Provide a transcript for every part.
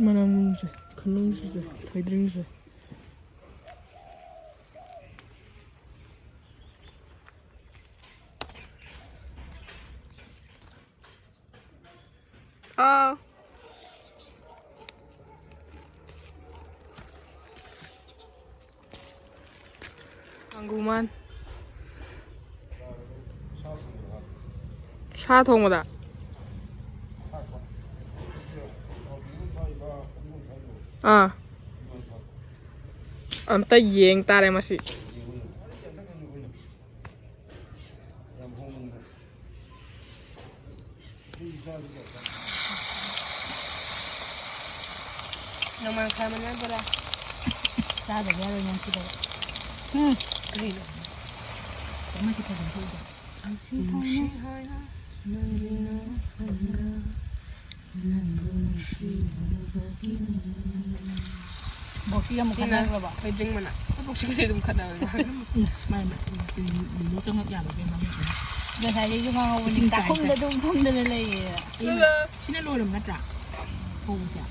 만남새, 간농새, 더이드링새. 아. 한국만. 차 통보다. 안따 이행 따래 마시. 너만 가면 안 보라. 싸도 내가 그냥 기다려. 그래. 정말 기다려 보이자. 먹기가 뭐 가다가 봐. 회등 만나. 복식이 좀 가다가. 말 무슨 야 먹게 먹는 거. 내가 살이 좀 하고 보니까 콩도 콩들을 내. 신의 노름 맞자. 보자.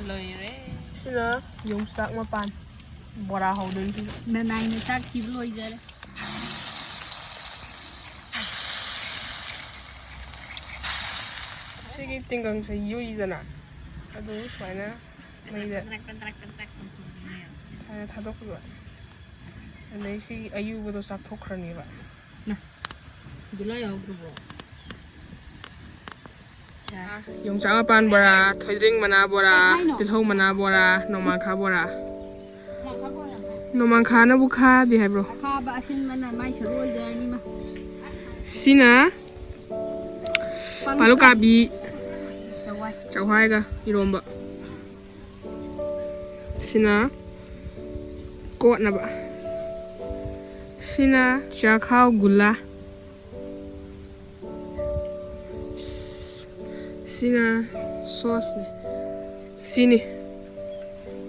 lời đấy dùng sạc mà pan bỏ ra hậu đường chứ này này người ta kịp lôi ra đấy cái tinh cần sẽ vui rồi nè nó đủ xoay nè bây giờ thay thay đốt rồi này si ayu vừa sạc thuốc rồi nè bạn nè cứ lấy ao cứ bỏ dùng sạc mà pan bỏ ra thôi drink mà na bỏ ra tiêu hậu mà na bỏ ra nông mang khá bỏ ra nông mang khá nó bốc khá đi hay bro khá bà xin mà mai sửa rồi giờ đi mà xin à palu kabi chào hai cả iromba sina kuat na ba sina chakau gula sina sauce ne sini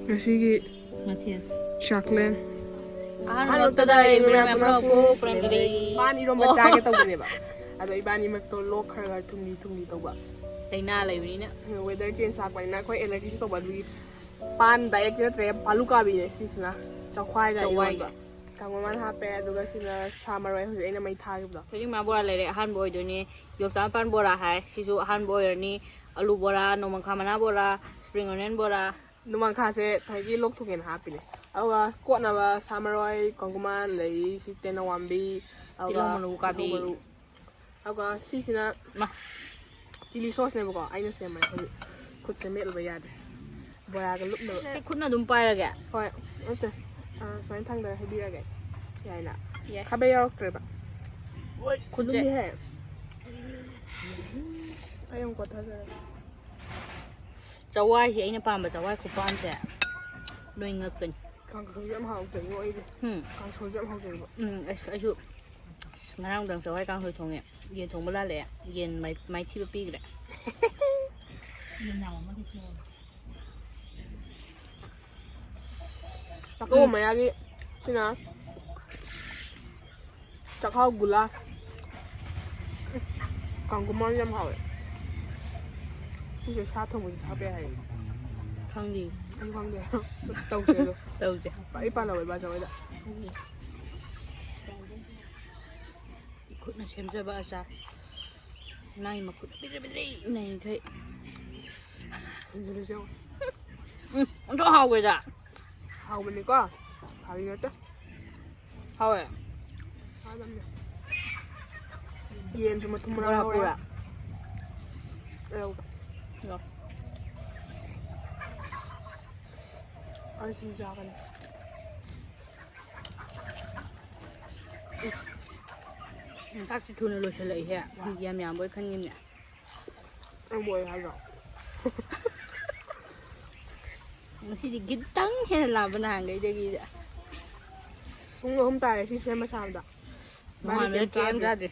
nasi matian chocolate halo tadai berapa aku pernah ban iromba jaga tau ne ba ado ibani mak to lok khara thungni tau ba China lại vậy nè. Weather change sak bai na khoi allergy to ba du pan diet na tre palu ka bi ne sisna chawhai ga iromba kangman ha pe aduga sina samarai hu aina mai tha gi ba Thế nhưng mà bora lại han boy rồi nè, yok sam pan bora hai, sisu han boy rồi nè, alu bora, nomang kamana bora, spring onion bora. numang kha se thai gi lok thuken ha pi ne awa ko na ba samarai kangman lei si tena wambi Tilong malu ka bi. awa sisna Ma. Chili sauce này có anh xem mày khut xem mẹ là bây giờ bora cái lúc nữa Thế khút nó đúng pai rồi kìa. thôi ok sáng thằng đời hay đi ra cái vậy nè khá bây giờ rồi bạn khut đi hè anh không có thời gian Cháu ai thì anh pam mà cháu ai không pam sẽ đôi ngược tình. càng số dẫm hậu dậy ngồi đi càng số dẫm hậu dậy Ai chụp. Mà đang đằng cháu ai càng hơi thùng nhẹ, yên thùng bớt la lẹ, yên máy chi pi cái yên nào mà đi chơi. chắc có mày ăn đi xin nào chắc không gula còn có món dẫm hậu chứ sao thông mình tháo bé hay Không gì. anh không được tàu xe rồi Đâu chứ. bảy ba là bảy ba rồi đấy Khút nó xem ra ba sao. Này mà khút biết này thế. rồi sao Ông cho hầu rồi dạ. hậu mình đi có hậu gì nữa chứ Hầu à. Yen cuma temen Pura orang pura. Rồi. Ăn xin chào bạn. Các chị thu nó lôi trở lại hè. Thì em nhà mới khăn nghiêm nhỉ. Ăn bồi hay rồi. Nó chỉ cái tấn hay là làm bên hàng cái gì vậy? Không hôm nay thì xem mà sao đó. Mà nó cho em ra rồi.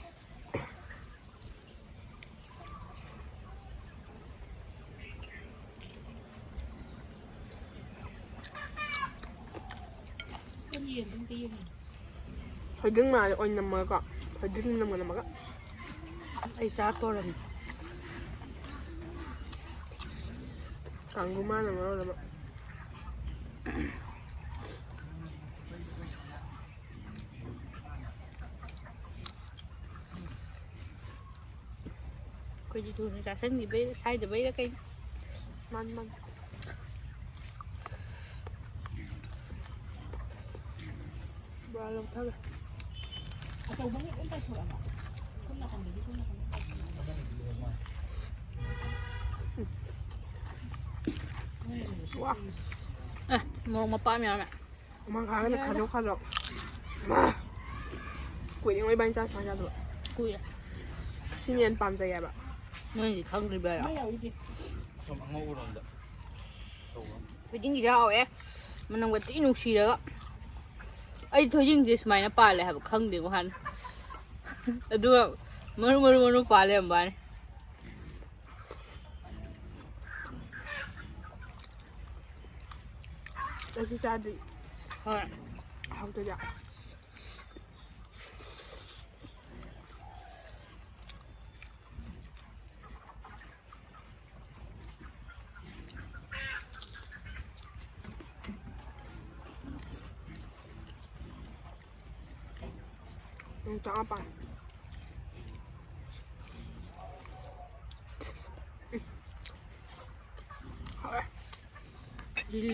Thôi đứng mà ôi nằm mà có. Thôi đứng nằm mà có. Ai sao to rồi. ꯀꯥꯡꯒꯨ ꯃꯥꯅ ꯃꯔꯣꯜ ꯑꯃ ꯑꯩꯈꯣꯏꯗꯤ ꯊꯨꯅ ꯆꯥꯁꯟꯈꯤꯕꯩ ꯁꯥꯏꯗꯕꯩꯔ ꯀꯩꯅꯣ ꯃꯥꯟ ꯕꯣꯔꯥ ꯂꯧꯊꯒꯦ ꯑꯆꯧꯕꯅꯤ ꯑꯗꯨꯝ ꯄꯥꯏꯊꯣꯔꯛꯑꯕ ꯁꯣꯝ ꯅꯥꯀꯟꯗꯗꯤ ꯁꯣꯝ ꯅꯥꯀꯟꯗ ꯋꯥ ꯃꯣꯔꯣꯛ ꯃꯄꯥꯝ ꯌꯥꯎꯔꯦ ꯃꯪꯈꯥꯒꯅ ꯈꯥꯖꯣꯛ ꯀꯨꯏꯔꯦ ꯏꯕꯥꯅꯤ ꯆꯥꯛ ꯁꯨꯃꯥꯏꯅ ꯆꯥꯗꯕ ꯀꯨꯏꯔꯦ ꯁꯤꯅ ꯍꯦꯟꯅ ꯄꯥꯝꯖꯩ ꯍꯥꯏꯕ ꯅꯣꯏꯗꯤ ꯈꯪꯗ꯭ꯔꯤꯕꯔꯥ ꯁꯨꯝ ꯑꯉꯧꯕꯔꯣꯝꯗ ꯊꯣꯏꯗꯤꯡꯒꯤꯁꯦ ꯍꯥꯎꯋꯦ ꯃꯅꯝꯒ ꯊꯤ ꯅꯨꯡꯁꯤꯔꯒ ꯑꯩ ꯊꯣꯏꯗꯤꯡꯁꯦ ꯁꯨꯃꯥꯏꯅ ꯄꯥꯜꯂꯦ ꯍꯥꯏꯕ ꯈꯪꯗꯦꯕ ꯍꯥꯟꯅ ꯑꯗꯨꯒ ꯃꯔꯨ ꯄꯥꯜꯂꯦ ꯌꯥꯝꯕꯥꯅꯤ ꯑꯩꯁꯨ ꯆꯥꯗ꯭ꯔꯤ ꯍꯣꯏ ꯍꯥꯎꯇꯣꯏꯖꯥ ꯆꯥꯛ ꯄꯥꯟ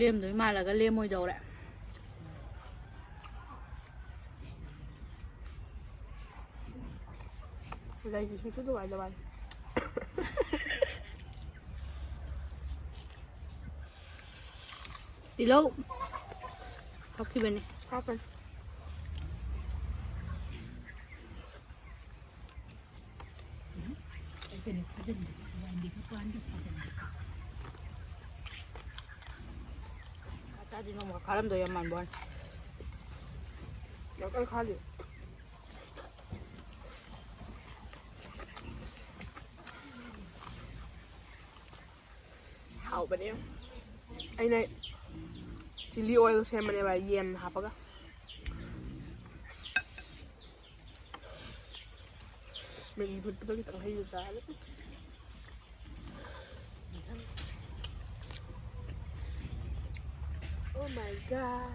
ꯂꯦꯝꯗꯣꯏ ꯃꯥꯜꯂꯒ ꯂꯦꯝꯃꯣꯏꯗꯧꯔꯦ ꯂꯩꯁꯤ ꯁꯨꯡꯆꯨ ꯅꯨꯡꯉꯥꯏꯇꯕ ꯇꯤꯜꯍꯧ ꯍꯥꯞꯈꯤꯕꯅꯤ ꯍꯥꯞꯄꯅꯤ ꯆꯥꯗꯤ ꯅꯣꯡꯃ ꯈꯥꯔꯝꯗꯣꯏ ꯌꯥꯝ ꯃꯥꯟꯕ ꯋꯥꯅꯤ ꯌꯥꯝ ꯀꯟꯅ ꯈꯥꯜꯂꯤ ꯍꯥꯎꯕꯅꯦ ꯑꯩꯅ ꯆꯤꯂꯤ ꯑꯣꯏꯜ ꯁꯦꯝꯕꯅꯦꯕ ꯌꯦꯟ ꯍꯥꯞꯄꯒ ꯃꯦꯒꯤ ꯐꯨꯠꯄꯗꯣ ꯈꯤꯇꯪ ꯍꯩꯕ ꯆꯥꯔꯦ Oh my god.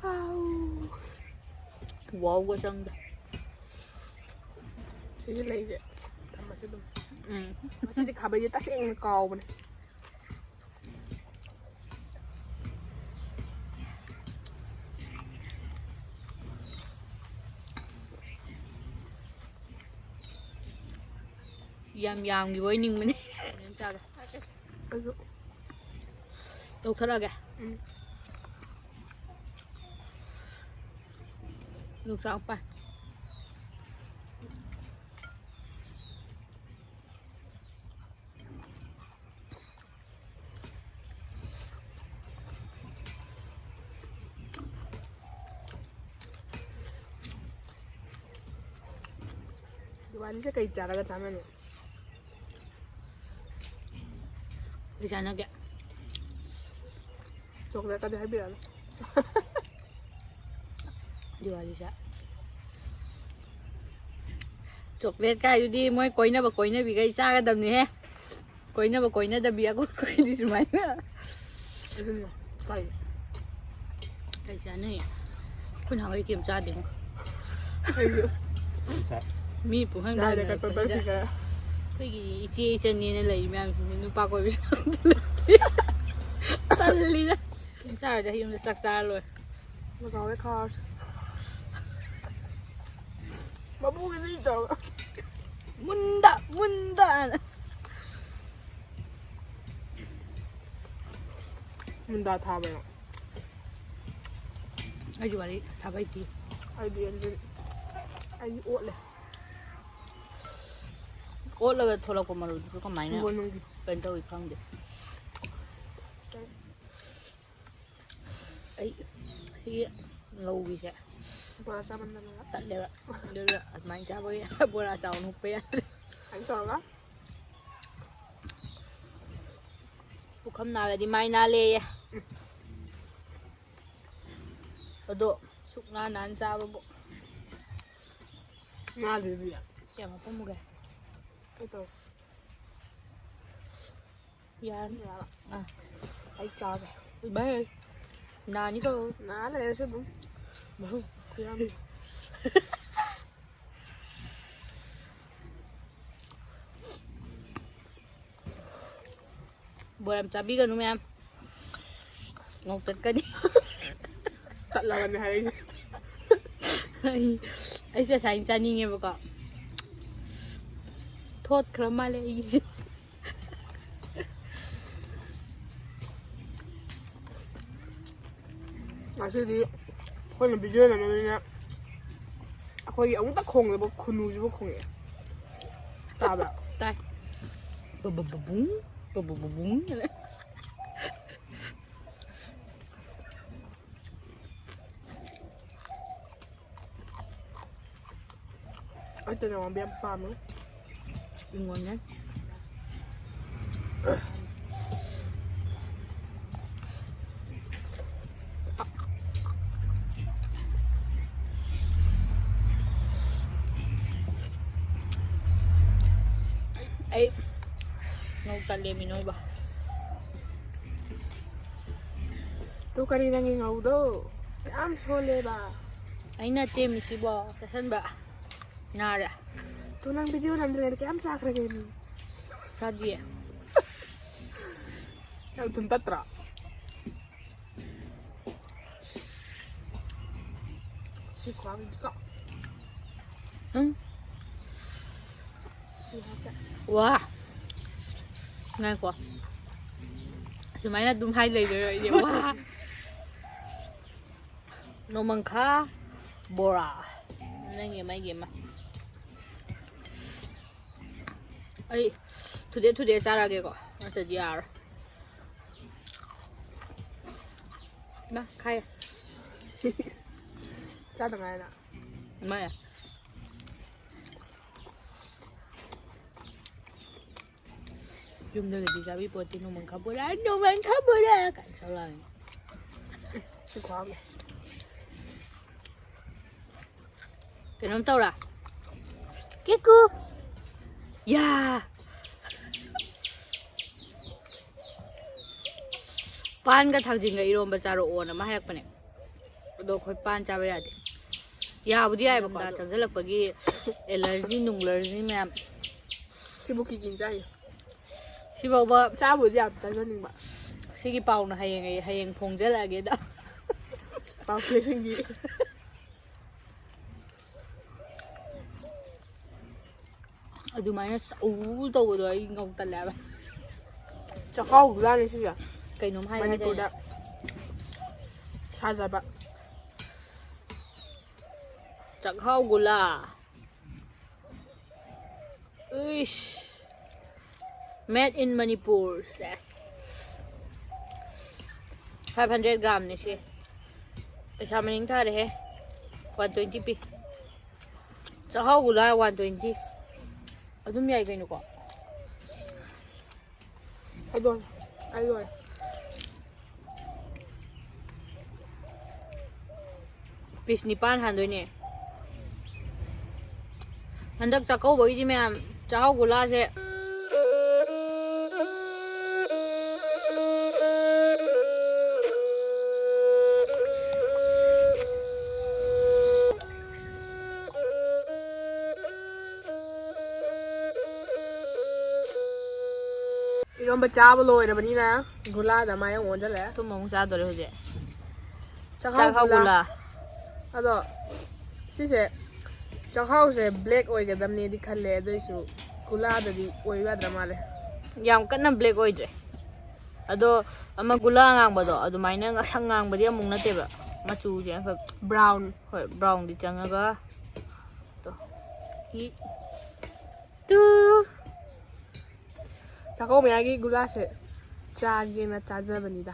Wow. ꯋꯥꯎꯒ ꯆꯪꯗ ꯁꯤꯒꯤ ꯂꯩꯁꯦ ꯊꯝꯃꯁꯤ ꯑꯗꯨꯝ ꯉꯁꯤꯗꯤ ꯈꯥꯕꯩꯁꯦ ꯇꯁꯦꯡꯅ ꯀꯥꯎꯕꯅꯦ ꯌꯥꯝ ꯌꯥꯝꯈꯤꯕ ꯑꯣꯏ ꯅꯤꯡꯕꯅꯦ ꯆꯥꯒꯦ ꯑꯩꯁꯨ ꯇꯧꯊꯔꯛꯑꯒꯦ ꯌꯣꯡꯆꯥꯛ ꯄꯥꯟ ꯗꯤꯋꯥꯂꯤꯁꯦ ꯀꯩ ꯆꯥꯔꯒ ꯆꯥꯟꯅꯅꯤ ꯀꯩ ꯆꯥꯟꯅꯒꯦ ꯆꯣꯀ꯭ꯂꯦꯠꯀꯗꯤ ꯍꯥꯏꯕꯤꯔꯛꯑꯅꯨ ꯗꯤꯋꯥꯂꯤꯁꯦ ꯆꯣꯀ꯭ꯂꯦꯠ ꯀꯥꯏꯗꯨꯗꯤ ꯃꯣꯏ ꯀꯣꯏꯅꯕ ꯀꯣꯏꯅꯕꯤꯈꯩ ꯆꯥꯒꯗꯕꯅꯤꯍꯦ ꯀꯣꯏꯅꯕ ꯀꯣꯏꯅꯗꯕꯤ ꯑꯩꯈꯣꯏꯗꯤ ꯁꯨꯃꯥꯏꯅ ꯑꯗꯨꯅ ꯀꯩ ꯀꯩ ꯆꯥꯅꯩ ꯑꯩꯈꯣꯏ ꯅꯍꯥꯟꯋꯥꯏ ꯀꯩꯝ ꯆꯥꯗꯦꯉꯣ ꯑꯩꯁꯨ ꯃꯤ ꯄꯨꯡꯍꯪ ꯂꯥꯏꯗ ꯀꯠꯄ ꯍꯪꯅꯔꯛꯄꯁꯤꯗ ꯕꯔꯐꯤ ꯈꯔ ꯑꯩꯈꯣꯏꯒꯤ ꯏꯆꯦ ꯏꯆꯟꯅꯦꯅ ꯂꯩ ꯃꯌꯥꯝꯁꯤꯡꯁꯦ ꯅꯨꯄꯥ ꯀꯣꯏꯕꯁꯨ ꯑꯝꯇ ꯂꯩꯇꯦ ꯇꯜꯂꯤꯗ ꯀꯩꯝ ꯆꯥꯔꯣꯏꯗ ꯌꯨꯝꯗ ꯆꯥꯛ ꯆꯥꯔ ꯂꯣꯏꯔꯦ ꯃꯀꯥꯎꯔꯦ ꯈꯥꯔꯁꯦ ꯃꯄꯨꯒꯤꯗꯤ ꯇꯧꯔꯒ ꯃꯨꯟꯗ ꯃꯨꯟꯗꯥ ꯊꯥꯕꯩꯔꯣ ꯑꯩꯁꯨ ꯋꯥꯔꯤ ꯊꯥꯕ ꯍꯩꯇꯦ ꯑꯩꯗꯤ ꯑꯣꯠꯂꯦ ꯑꯣꯠꯂꯒ ꯊꯣꯛꯂꯛꯄ ꯃꯔꯨꯗꯨꯁꯨ ꯀꯃꯥꯏꯅ ꯍꯤꯡꯒꯣꯜ ꯅꯨꯡꯒꯤ ꯀꯩꯅꯣ ꯇꯧꯋꯤ ꯈꯪꯗꯦ ꯑꯩ ꯁꯤꯒꯤ ꯂꯧꯕꯤꯁꯦ ꯕꯣꯔꯥ ꯆꯥꯃꯟꯗꯅ ꯇꯠꯂꯦꯕ ꯑꯗꯨꯅ ꯑꯗꯨꯃꯥꯏꯅ ꯆꯥꯕꯒꯤ ꯕꯣꯔꯥ ꯆꯥꯎꯅ ꯍꯨꯛꯄ ꯌꯥꯗ꯭ꯔꯦ ꯑꯩ ꯇꯧꯔꯒ ꯄꯨꯈꯝ ꯅꯥꯜꯂꯗꯤ ꯃꯥꯏ ꯅꯥꯜꯂꯦꯌꯦ ꯑꯗꯣ ꯁꯨꯛ ꯅꯥꯟꯅ ꯆꯥꯕꯕꯨ ꯉꯥꯗꯨꯗꯤ ꯀꯌꯥꯝ ꯍꯥꯞꯄꯝꯃꯨꯒꯦ ꯑꯩ ꯇꯧ ꯌꯥꯔꯅꯤ ꯌꯥꯕ ꯑꯩ ꯆꯥꯒꯦ ꯏꯕꯥꯏ ꯅꯥꯅꯤꯀꯣ ꯅꯥ ꯂꯩꯔꯁꯨ ꯑꯗꯨꯝ ꯈꯨꯌꯥꯝ ꯕꯣꯔ ꯌꯥꯝ ꯆꯥꯕꯤꯒꯅꯨ ꯃꯌꯥꯝ ꯉꯧꯇꯠꯀꯅꯤ ꯇꯠꯂꯕꯅꯦ ꯍꯥꯏꯔꯤꯁꯦ ꯑꯩꯁꯦ ꯉꯁꯥꯏ ꯆꯥꯅꯤꯡꯉꯦꯕꯀꯣ ꯊꯣꯠꯈ꯭ꯔ ꯃꯥꯜꯂꯦ ꯑꯩꯒꯤꯁꯦ ꯉꯁꯤꯗꯤ ꯑꯩꯈꯣꯏꯅ ꯚꯤꯗꯤꯑꯣ ꯅꯝꯃꯕꯅꯤꯅ ꯑꯩꯈꯣꯏꯒꯤ ꯑꯃꯨꯛꯇ ꯈꯣꯡꯗꯕ ꯈꯨꯟꯅꯨꯁꯤꯕꯨ ꯈꯣꯡꯉꯛꯑꯦ ꯇꯥꯕ꯭ꯔꯥ ꯇꯥꯏ ꯕꯕꯕꯕꯨꯡ ꯕꯕꯕꯕꯨꯡ ꯑꯩ ꯇꯅꯋꯥꯡꯕꯤ ꯌꯥꯝ ꯄꯥꯝꯃꯦ ꯏꯉꯣꯟꯅ ꯑꯩ ꯉꯧ ꯇꯜꯂꯦ ꯃꯤꯅꯣꯏꯕ ꯇꯨ ꯀꯔꯤ ꯅꯪꯒꯤ ꯉꯧꯗꯣ ꯌꯥꯝ ꯁꯣꯜꯂꯦꯕ ꯑꯩꯅ ꯇꯦꯝꯃꯤꯁꯤꯕꯣ ꯆꯥꯁꯟꯕ ꯅꯥꯔꯦ ꯇꯨ ꯅꯪ ꯚꯤꯗꯤꯑꯣ ꯅꯝꯗ꯭ꯔꯤꯉꯩꯗ ꯀꯌꯥꯝ ꯆꯥꯈ꯭ꯔꯒꯦ ꯆꯥꯗꯤꯌꯦ ꯌꯥꯝ ꯊꯨꯝ ꯇꯠꯇ꯭ꯔꯥ ꯁꯤ ꯈ꯭ꯋꯥꯡꯁꯤꯀꯣ ꯋꯥ ꯉꯥꯏꯀꯣ ꯁꯨꯃꯥꯏꯅ ꯑꯗꯨꯝ ꯍꯥꯏ ꯂꯩꯗꯣꯏꯔꯣ ꯑꯩꯁꯦ ꯋꯥ ꯅꯣꯡꯃꯪꯈꯥ ꯕꯣꯔꯥ ꯅꯪꯒꯤ ꯃꯥꯒꯤ ꯑꯃ ꯑꯩ ꯊꯨꯗꯦ ꯆꯥꯔꯒꯦꯀꯣ ꯅꯠꯇ꯭ꯔꯗꯤ ꯌꯥꯔꯣꯏ ꯏꯃꯥ ꯈꯥꯏꯌꯦ ꯆꯥꯗ ꯉꯥꯏꯔꯤꯅ ꯏꯃꯥꯌꯥ ꯌꯨꯝꯗꯒꯗꯤ ꯆꯥꯕꯤ ꯄꯣꯠꯇꯤ ꯅꯣꯡꯃꯪꯈꯥ ꯕꯣꯔꯥ ꯀꯥꯏꯅ ꯆꯥꯎꯂꯥꯛꯑꯅꯤ ꯁꯤ ꯈ꯭ꯋꯥꯡ ꯀꯩꯅꯣꯝ ꯇꯧꯔꯥ ꯀꯦꯀꯨ ꯌꯥ ꯄꯥꯟꯒ ꯊꯥꯡꯖꯤꯡꯒ ꯏꯔꯣꯝꯕ ꯆꯥꯔꯛꯑꯣꯅ ꯑꯃ ꯍꯥꯏꯔꯛꯄꯅꯦ ꯑꯗꯣ ꯑꯩꯈꯣꯏ ꯄꯥꯟ ꯆꯥꯕ ꯌꯥꯗꯦ ꯌꯥꯕꯨꯗꯤ ꯌꯥꯏꯕꯀꯣ ꯆꯪꯁꯤꯜꯂꯛꯄꯒꯤ ꯑꯦꯂꯔꯖꯤ ꯅꯨꯡꯂꯔꯖꯤ ꯃꯌꯥꯝ ꯁꯤꯕꯨ ꯀꯤꯀꯤꯅ ꯆꯥꯏꯌꯦ ꯁꯤꯐꯥꯎꯕ ꯆꯥꯕꯨꯗꯤ ꯌꯥꯝ ꯆꯥꯖꯅꯤꯡꯕ ꯁꯤꯒꯤ ꯄꯥꯎꯅ ꯍꯌꯦꯡ ꯐꯣꯡꯖꯜꯂꯛꯑꯒꯦꯗ ꯄꯥꯎꯆꯦꯁꯤꯡꯒꯤ ꯑꯗꯨꯃꯥꯏꯅ ꯆꯧ ꯇꯧꯕꯗꯣ ꯑꯩ ꯉꯧꯇꯜꯂꯦꯕ ꯆꯥꯛꯍꯥꯎ ꯒꯨꯂꯥꯅꯤ ꯁꯤꯁꯦ ꯀꯩꯅꯣꯝ ꯍꯥꯏ ꯃꯅꯤꯄꯨꯔꯗ ꯁꯥꯖꯕ ꯆꯥꯛꯍꯥꯎ ꯒꯨꯂꯥ ꯏꯁ ꯃꯦꯠ ꯏꯟ ꯃꯅꯤꯄꯨꯔ ꯁꯦꯁ 500 ꯒ꯭ꯔꯥꯝꯅꯦ ꯁꯤ ꯄꯩꯁꯥ ꯃꯅꯤꯡ ꯊꯥꯔꯦꯍꯦ 120 ꯄꯤ ꯆꯥꯛꯍꯥꯎ ꯒꯨꯂꯥ 120 ꯑꯗꯨꯝ ꯌꯥꯏ ꯀꯩꯅꯣꯀꯣ ꯑꯩ ꯂꯣꯏꯔꯦ ꯄꯤꯁ 9 ꯍꯥꯟꯗꯣꯏꯅꯦ ꯍꯟꯗꯛ ꯆꯥꯛꯀꯧꯕꯒꯤꯗꯤ ꯃꯌꯥꯝ ꯆꯥꯛꯍꯥꯎ ꯒꯨꯂꯥꯁꯦ 이런 거 짜고 로이러버니나 굴라다 마요 원절래 또 먹는 싸더래 그제 짜하우 굴라 아도 시세 짜하우세 블랙 오이게담니디 칼레 아도이수 굴라다디 오이가드라 말레 ꯌꯥꯝ ꯀꯟꯅ ꯕ꯭ꯂꯦꯛ ꯑꯣꯏꯗ꯭ꯔꯦ ꯑꯗꯣ ꯑꯃ ꯒꯨꯂꯥ ꯉꯥꯡꯕꯗꯣ ꯑꯗꯨꯃꯥꯏꯅ ꯉꯁꯪ ꯉꯥꯡꯕꯗꯤ ꯑꯃꯨꯛ ꯅꯠꯇꯦꯕ ꯃꯆꯨꯁꯦ ꯑꯃꯈꯛ 브라운 ꯍꯣꯏ ꯕ꯭ꯔꯥꯎꯟꯗꯤ ꯆꯪꯉꯒ ꯇꯨ 자고 매야기 굴라세 짜게나 짜자버니다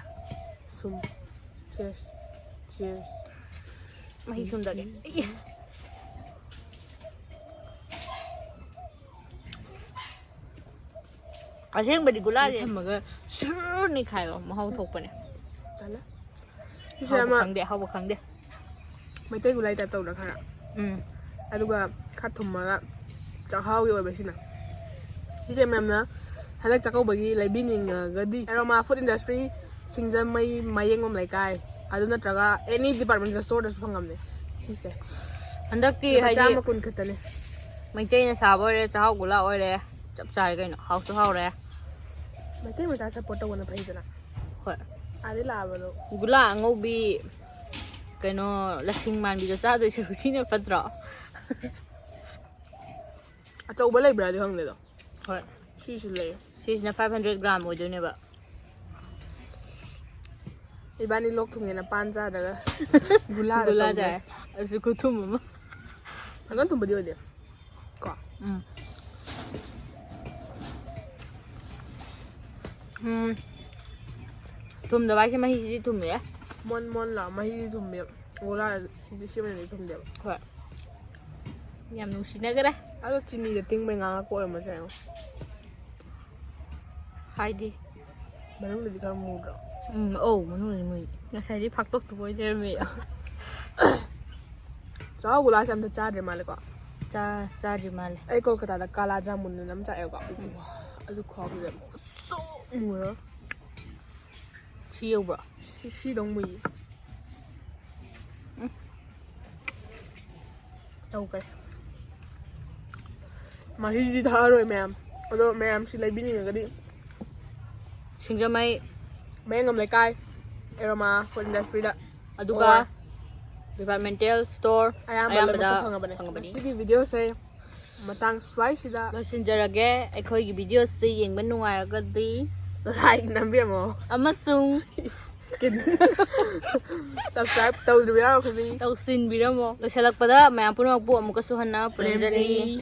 숨 cheers cheers ꯃꯍꯤ ꯁꯨꯝꯗꯒꯦ ꯑꯁꯦꯡꯕꯗꯤ ꯒꯨꯂꯥꯁꯦ ꯊꯝꯃꯒ ꯁꯨꯔꯅꯤ ꯈꯥꯏꯕ ꯃꯍꯥꯎ ꯊꯣꯛꯄꯅꯦ 잘라 ꯍꯥꯎꯕ ꯈꯪꯗꯦ ꯃꯩꯇꯩ ꯒꯨꯂꯥꯏ ꯇꯥꯏꯞ ꯇꯧꯗ꯭ꯔꯥ ꯈꯔ ꯑꯗꯨꯒ ꯈꯔ ꯊꯨꯝꯃꯒ ꯆꯥꯛꯍꯥꯎꯒꯤ ꯑꯣꯏꯕꯁꯤꯅ ꯁꯤꯁꯦ ꯃꯌꯥꯝꯅ ꯍꯟꯗꯛ ꯆꯥꯛꯀꯧꯕꯒꯤ ꯂꯩꯕꯤꯅꯤꯡꯉꯒꯗꯤ ꯑꯦꯔꯣꯃꯥ ꯐꯨꯗ ꯏꯟꯗꯁꯇ꯭ꯔꯤ ꯁꯤꯡꯖꯃꯩ ꯃꯌꯦꯡꯂꯣꯝ ꯂꯩꯀꯥꯏ ꯑꯗꯨ ꯅꯠꯇ꯭ꯔꯒ ꯑꯦꯅꯤ ꯗꯤꯄꯥꯔꯠꯃꯦꯟꯇꯦꯜ ꯁ꯭ꯇꯣꯔꯗꯁꯨ ꯐꯪꯉꯝꯅꯦ ꯁꯤꯁꯦ ꯍꯟꯗꯛꯇꯤ ꯂꯨꯄꯥ ꯍꯥꯏꯗꯤ 100 ꯈꯛꯇꯅꯦ ꯃꯩꯇꯩꯅ ꯁꯥꯕ ꯑꯣꯏꯔꯦ ꯆꯥꯛꯍꯥꯎ ꯒꯨꯂꯥ ꯑꯣꯏꯔꯦ ꯆꯞ ꯆꯥꯔꯦ ꯀꯩꯅꯣ ꯍꯥꯎꯁꯨ ꯍꯥꯎꯔꯦ ꯃꯩꯇꯩ ꯃꯆꯥ ꯁꯞꯄꯣꯔꯠ ꯇꯧꯕꯅ ꯐꯩꯗꯅ ꯍꯣꯏ ꯑꯥꯗꯩ ꯂꯥꯛꯑꯕꯗꯣ ꯒꯨꯂꯥ ꯑꯉꯧꯕꯤ ꯀꯩꯅꯣ ꯂꯁꯤꯡ ꯃꯥꯟꯕꯤꯗꯣ ꯆꯥꯗꯣꯏ ꯁꯔꯨꯛ ꯁꯤꯅ ꯐꯠꯇ꯭ꯔꯣ ꯑꯆꯧꯕ ꯂꯩꯕ꯭ꯔꯥꯗꯤ ꯈꯪꯗꯦꯗꯣ ꯍꯣꯏ ꯁꯤꯁꯨ ꯂꯩ ꯁꯤꯁꯤꯅ 500 ꯒ꯭ꯔꯥꯝ ꯑꯣꯏꯗꯣꯏꯅꯦꯕ ꯏꯕꯥꯅꯤ ꯂꯣꯛ ꯊꯨꯡꯉꯦꯅ ꯄꯥꯟ ꯆꯥꯗ꯭ꯔꯒ ꯒꯨꯂꯥꯗ ꯒꯨꯂꯥ ꯇꯧꯖꯩ ꯆꯥꯏ ꯑꯗꯨꯁꯨ ꯈꯨꯊꯨꯝ ꯑꯃ ꯑꯒꯟ ꯊꯨꯝꯕꯗꯤ ꯑꯣꯏꯗꯦ ꯀꯣ ꯊꯨꯝꯗꯕ ꯍꯥꯏꯁꯦ ꯃꯍꯤꯁꯤꯗꯤ ꯊꯨꯝꯃꯦ ꯃꯣꯟ ꯃꯣꯟ ꯂꯥꯎ ꯃꯍꯤꯗꯤ ꯊꯨꯝꯃꯦꯕ ꯒꯨꯂꯥ ꯁꯤꯗꯤ ꯁꯤꯃꯅꯗꯤ ꯊꯨꯝꯗꯦꯕ ꯍꯣꯏ ꯌꯥꯝ ꯅꯨꯡꯁꯤꯅꯈ꯭ꯔꯦ ꯑꯗꯣ ꯆꯤꯅꯤꯗ ꯇꯤꯡꯕꯩ ꯉꯥꯡꯉꯛꯄ ꯑꯣꯏꯔꯝꯃꯁꯨ ꯌꯥꯏꯉꯣ ꯍꯥꯏꯗꯤ ꯃꯅꯨꯡꯗꯗꯤ ꯈꯔ ꯃꯨꯗ꯭ꯔꯣ ꯑꯧ ꯃꯅꯨꯡꯗꯗꯤ ꯃꯨꯏ ꯉꯁꯥꯏꯗꯤ ꯐꯥꯛꯇꯣꯛꯇꯕ ꯑꯣꯏ ꯂꯩꯔꯝꯃꯦ ꯆꯥꯛꯍꯥꯎ ꯒꯨꯂꯥꯁꯦ ꯑꯝꯇ ꯆꯥꯗ꯭ꯔꯤ ꯃꯥꯜꯂꯦꯀꯣ ꯆꯥꯗ꯭ꯔꯤ ꯃꯥꯜꯂꯦ ꯑꯩ ꯀꯣꯜꯀꯇꯥꯗ ꯀꯥꯂꯥ ꯖꯥꯃꯨꯟ ꯑꯃ ꯆꯥꯑꯦꯕꯀꯣ ꯑꯗꯨ ꯈꯨꯍꯥꯎꯗꯨꯗ ꯁꯣ ꯃꯨꯔꯒ ꯁꯤ ꯌꯧꯕ꯭ꯔꯣ ꯁꯤꯗꯧ ꯃꯨꯏ ꯇꯧꯈ꯭ꯔꯦ ꯃꯍꯤꯁꯤꯗꯤ ꯊꯛꯑꯔꯣꯏ ꯃꯌꯥꯝ ꯑꯗꯣ ꯃꯌꯥꯝꯁꯤ ꯂꯩꯕꯤꯅꯤꯡꯉꯒꯗꯤ ꯁꯤꯡꯖꯃꯩ ꯃꯌꯦꯡꯉꯝ ꯂꯩꯀꯥꯏ ꯑꯦꯔꯣꯃꯥ ꯐꯨꯗ ꯏꯟꯗꯁꯇ꯭ꯔꯤꯗ ꯑꯗꯨꯒ ꯗꯤꯄꯥꯔꯠꯃꯦꯟꯇꯦꯜ ꯁ꯭ꯇꯣꯔ ꯑꯌꯥꯝꯕ ꯑꯌꯥꯝꯕꯗ ꯂꯣꯏꯅꯃꯛꯇ ꯐꯪꯉꯕꯅꯦ ꯉꯁꯤꯒꯤ ꯚꯤꯗꯤꯑꯣꯁꯦ ꯃꯇꯥꯡ ꯁ꯭ꯋꯥꯏꯁꯤꯗ ꯂꯣꯏꯁꯤꯟꯖꯔꯒꯦ ꯑꯩꯈꯣꯏꯒꯤ ꯚꯤꯗꯤꯑꯣꯁꯤ ꯌꯦꯡꯕ ꯅꯨꯡꯉꯥꯏꯔꯒꯗꯤ ꯂꯥꯏꯛ ꯅꯝꯕꯤꯔꯝꯃꯣ ꯑꯃꯁꯨꯡ ꯁꯕꯁꯀ꯭ꯔꯥꯏꯕ ꯇꯧꯗ꯭ꯔꯤꯕ ꯌꯥꯎꯔꯒꯗꯤ ꯇꯧꯁꯤꯟꯕꯤꯔꯝꯃꯣ ꯂꯣꯏꯁꯤꯜꯂꯛꯄꯗ ꯃꯌꯥꯝ ꯄꯨꯝꯅꯃꯛꯄꯨ ꯑꯃꯨꯛꯀꯁꯨ ꯍꯟꯅ ꯄꯨꯅꯖꯔꯤ